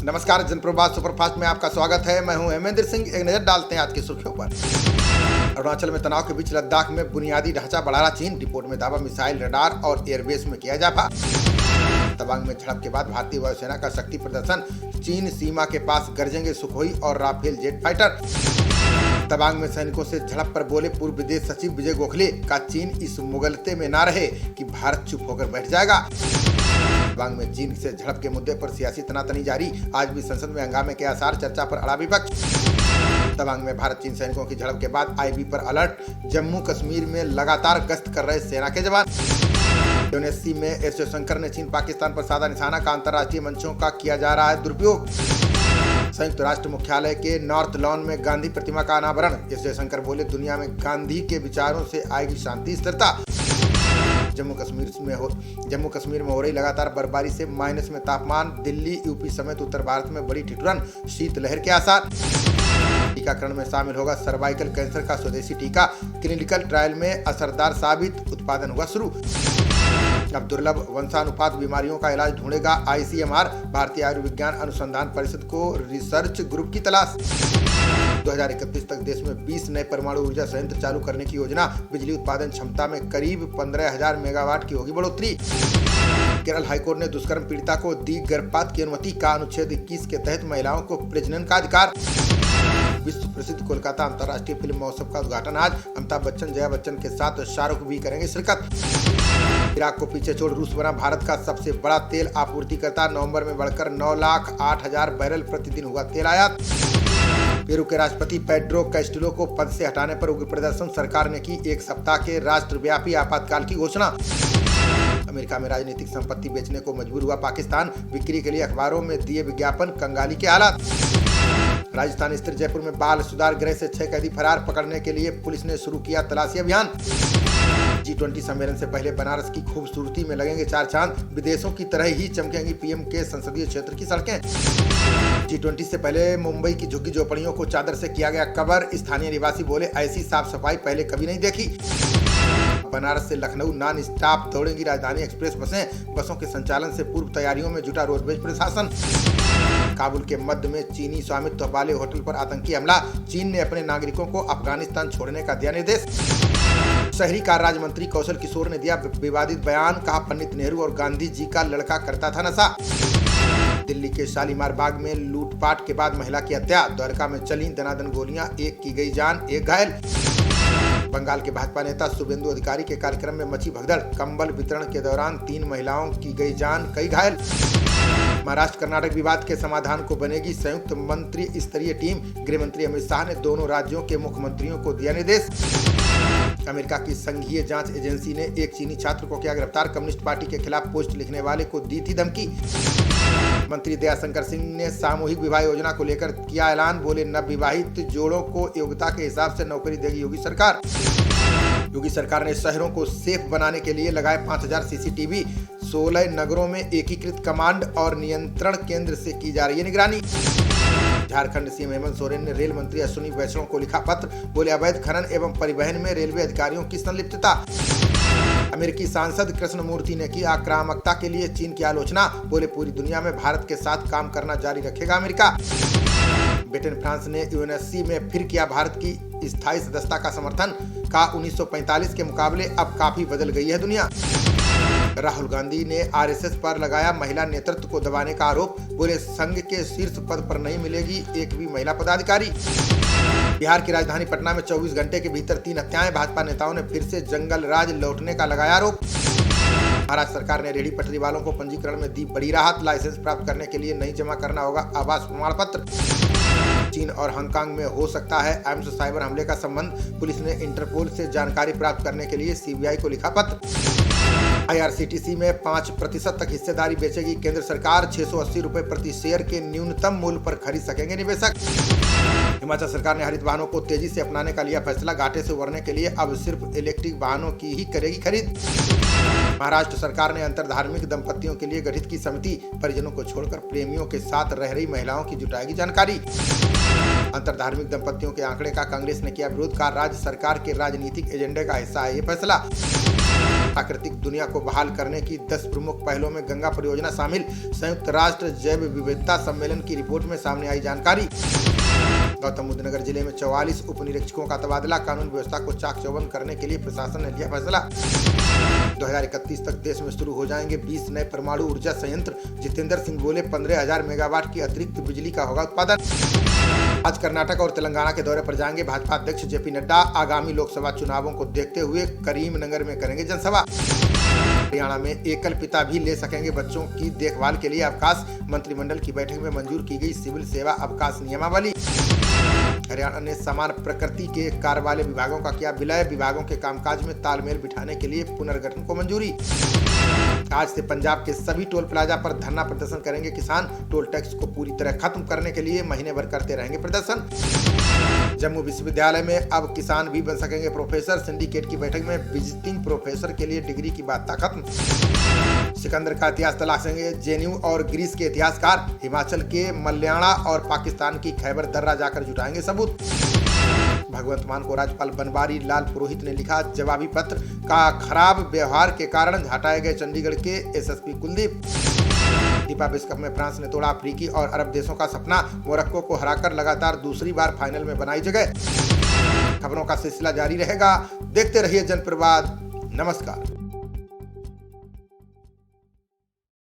नमस्कार, जनप्रवाद सुपरफास्ट में आपका स्वागत है। मैं हूं हेमेंद्र सिंह। एक नजर डालते हैं आज की सुर्खियों पर। अरुणाचल में तनाव के बीच लद्दाख में बुनियादी ढांचा बढ़ा रहा चीन। रिपोर्ट में दावा, मिसाइल, रडार और एयरबेस में किया इजाफा। तवांग में झड़प के बाद भारतीय वायुसेना का शक्ति प्रदर्शन। चीन सीमा के पास गरजेंगे सुखोई और राफेल जेट फाइटर। तवांग में सैनिकों से झड़प पर बोले पूर्व विदेश सचिव विजय गोखले का चीन इस मुगलते में न रहे कि भारत चुप होकर बैठ जाएगा। तवांग में चीन से झड़प के मुद्दे पर सियासी तनातनी जारी। आज भी संसद में हंगामे के आसार, चर्चा पर अड़ा विपक्ष। तवांग में भारत चीन सैनिकों की झड़प के बाद आईबी पर अलर्ट। जम्मू कश्मीर में लगातार गश्त कर रहे सेना के जवान। यूएनएससी में एस जयशंकर ने चीन पाकिस्तान पर साधा निशाना का अंतर्राष्ट्रीय मंचों का किया जा रहा है दुरुपयोग। संयुक्त राष्ट्र मुख्यालय के नॉर्थ लॉन में गांधी प्रतिमा का अनावरण। एस जयशंकर बोले, दुनिया में गांधी के विचारों से आएगी शांति, स्थिरता। जम्मू कश्मीर में हो रही लगातार बर्फबारी से माइनस में तापमान। दिल्ली, यूपी समेत उत्तर भारत में बड़ी ठिठुरन, शीतलहर के आसार। टीकाकरण में शामिल होगा सर्वाइकल कैंसर का स्वदेशी टीका। क्लिनिकल ट्रायल में असरदार साबित, उत्पादन हुआ शुरू। अब दुर्लभ वंशानुपात बीमारियों का इलाज ढूंढेगा आईसीएमआर। भारतीय आयुर्विज्ञान अनुसंधान परिषद को रिसर्च ग्रुप की तलाश। 2031 तक देश में 20 नए परमाणु ऊर्जा संयंत्र चालू करने की योजना। बिजली उत्पादन क्षमता में करीब 15,000 मेगावाट की होगी बढ़ोतरी। केरल हाईकोर्ट ने दुष्कर्म पीड़िता को दी गर्भपात की अनुमति का। अनुच्छेद 21 के तहत महिलाओं को प्रजनन का अधिकार। विश्व प्रसिद्ध कोलकाता अंतर्राष्ट्रीय फिल्म महोत्सव का उद्घाटन आज। अमिताभ बच्चन, जया बच्चन के साथ शाहरुख भी करेंगे शिरकत। इराक को पीछे छोड़ रूस बना भारत का सबसे बड़ा तेल आपूर्तिकर्ता। नवंबर में बढ़कर 9,08,000 बैरल प्रतिदिन हुआ तेल आयात। पेरू के राष्ट्रपति पेड्रो कैस्टिलो को पद से हटाने पर उग्र प्रदर्शन। सरकार ने की एक सप्ताह के राष्ट्रव्यापी आपातकाल की घोषणा। अमेरिका में राजनीतिक संपत्ति बेचने को मजबूर हुआ पाकिस्तान। बिक्री के लिए अखबारों में दिए विज्ञापन। कंगाली के हालात। राजस्थान स्थित जयपुर में बाल सुधार गृह से 6 कैदी फरार। पकड़ने के लिए पुलिस ने शुरू किया तलाशी अभियान। G20 सम्मेलन से पहले बनारस की खूबसूरती में लगेंगे 4 चांद। विदेशों की तरह ही चमकेंगी पीएम के संसदीय क्षेत्र की सड़कें। G20 से पहले मुंबई की झुग्गी झोपड़ियों को चादर से किया गया कवर। स्थानीय निवासी बोले, ऐसी साफ सफाई पहले कभी नहीं देखी। बनारस से लखनऊ नॉन स्टॉप दौड़ेंगी राजधानी एक्सप्रेस बसें। बसों के संचालन से पूर्व तैयारियों में जुटा रोडवेज प्रशासन। काबुल के मध्य में चीनी स्वामित्व वाले होटल पर आतंकी हमला। चीन ने अपने नागरिकों को अफगानिस्तान छोड़ने का दिया निर्देश। शहरी कार्य राज्य मंत्री कौशल किशोर ने दिया विवादित बयान। कहा, पंडित नेहरू और गांधी जी का लड़का करता था नशा। दिल्ली के शालीमार बाग में लूटपाट के बाद महिला की हत्या। द्वारका में चली दनादन गोलियां, एक की गई जान, एक घायल। बंगाल के भाजपा नेता शुभेंदु अधिकारी के कार्यक्रम में मची भगदड़। कंबल वितरण के दौरान 3 महिलाओं की गई जान, कई घायल। महाराष्ट्र कर्नाटक विवाद के समाधान को बनेगी संयुक्त मंत्री स्तरीय टीम। गृह मंत्री अमित शाह ने दोनों राज्यों के मुख्यमंत्रियों को दिया निर्देश। अमेरिका की संघीय जांच एजेंसी ने एक चीनी छात्र को किया गिरफ्तार। कम्युनिस्ट पार्टी के खिलाफ पोस्ट लिखने वाले को दी थी धमकी। मंत्री दयाशंकर सिंह ने सामूहिक विवाह योजना को लेकर किया ऐलान। बोले, नवविवाहित जोड़ों को योग्यता के हिसाब से नौकरी देगी योगी सरकार। योगी सरकार ने शहरों को सेफ बनाने के लिए लगाए 5,000 सीसीटीवी। 16 नगरों में एकीकृत कमांड और नियंत्रण केंद्र से की जा रही है निगरानी। झारखंड सीएम हेमंत सोरेन ने रेल मंत्री अश्विनी वैष्णव को लिखा पत्र। बोले, अवैध खनन एवं परिवहन में रेलवे अधिकारियों की संलिप्तता। अमेरिकी सांसद कृष्णमूर्ति ने की आक्रामकता के लिए चीन की आलोचना। बोले, पूरी दुनिया में भारत के साथ काम करना जारी रखेगा अमेरिका। ब्रिटेन फ्रांस ने यूएनएससी में फिर किया भारत की स्थायी सदस्यता का समर्थन। का 1945 के मुकाबले अब काफी बदल गई है दुनिया। राहुल गांधी ने आरएसएस पर लगाया महिला नेतृत्व को दबाने का आरोप। बोले, संघ के शीर्ष पद पर नहीं मिलेगी एक भी महिला पदाधिकारी। बिहार की राजधानी पटना में 24 घंटे के भीतर 3 हत्याएं। भाजपा नेताओं ने फिर से जंगल राज लौटने का लगाया आरोप। महाराष्ट्र सरकार ने रेहड़ी पटरी वालों को पंजीकरण में दी बड़ी राहत। लाइसेंस प्राप्त करने के लिए नहीं जमा करना होगा आवास प्रमाण पत्र। चीन और हांगकांग में हो सकता है एम्स साइबर हमले का संबंध। पुलिस ने इंटरपोल से जानकारी प्राप्त करने के लिए सीबीआई को लिखा पत्र। आईआरसीटीसी में 5% तक हिस्सेदारी बेचेगी केंद्र सरकार। 680 रुपए प्रति शेयर के न्यूनतम मूल्य पर खरीद सकेंगे निवेशक। हिमाचल सरकार ने हरित वाहनों को तेजी से अपनाने का लिया फैसला। घाटे से उबरने के लिए अब सिर्फ इलेक्ट्रिक वाहनों की ही करेगी खरीद। महाराष्ट्र सरकार ने अंतरधार्मिक दंपतियों के लिए गठित की समिति। परिजनों को छोड़कर प्रेमियों के साथ रह रही महिलाओं की जुटाएगी जानकारी। अंतरधार्मिक दंपतियों के आंकड़े का कांग्रेस ने किया विरोध। का राज्य सरकार के राजनीतिक एजेंडे का हिस्सा है ये फैसला। प्राकृतिक दुनिया को बहाल करने की 10 प्रमुख पहलों में गंगा परियोजना शामिल, संयुक्त राष्ट्र जैव विविधता सम्मेलन की रिपोर्ट में सामने आई जानकारी। गौतम बुद्ध नगर जिले में 44 उप निरीक्षकों का तबादला, कानून व्यवस्था को चाक चौबंद करने के लिए प्रशासन ने लिया फैसला। 2031 तक देश में शुरू हो जाएंगे 20 नए परमाणु ऊर्जा संयंत्र, जितेंद्र सिंह बोले 15,000 मेगावाट की अतिरिक्त बिजली का होगा उत्पादन। आज कर्नाटक और तेलंगाना के दौरे पर जाएंगे भाजपा अध्यक्ष जेपी नड्डा, आगामी लोकसभा चुनावों को देखते हुए करीमनगर में करेंगे जनसभा। हरियाणा में एकल पिता भी ले सकेंगे बच्चों की देखभाल के लिए अवकाश, मंत्रिमंडल की बैठक में मंजूर की गई सिविल सेवा अवकाश नियमावली। हरियाणा ने समान प्रकृति के कार्य वाले विभागों का किया विलय, विभागों के कामकाज में तालमेल बिठाने के लिए पुनर्गठन को मंजूरी। आज से पंजाब के सभी टोल प्लाजा पर धरना प्रदर्शन करेंगे किसान, टोल टैक्स को पूरी तरह खत्म करने के लिए महीने भर करते रहेंगे प्रदर्शन। जम्मू विश्वविद्यालय में अब किसान भी बन सकेंगे प्रोफेसर, सिंडिकेट की बैठक में विजिटिंग प्रोफेसर के लिए डिग्री की बात खत्म। सिकंदर का इतिहास तलाशेंगे जेएनयू और ग्रीस के इतिहासकार, हिमाचल के मल्याणा और पाकिस्तान की खैबर दर्रा जाकर जुटाएंगे सबूत। भगवंत मान को राज्यपाल बनवारी लाल पुरोहित ने लिखा जवाबी पत्र, का खराब व्यवहार के कारण हटाए गए चंडीगढ़ के एसएसपी कुलदीप। फीफा विश्व कप में फ्रांस ने तोड़ा अफ्रीकी और अरब देशों का सपना, मोरक्को को हराकर लगातार दूसरी बार फाइनल में बनाई जगह। खबरों का सिलसिला जारी रहेगा, देखते रहिए जनप्रवाद। नमस्कार।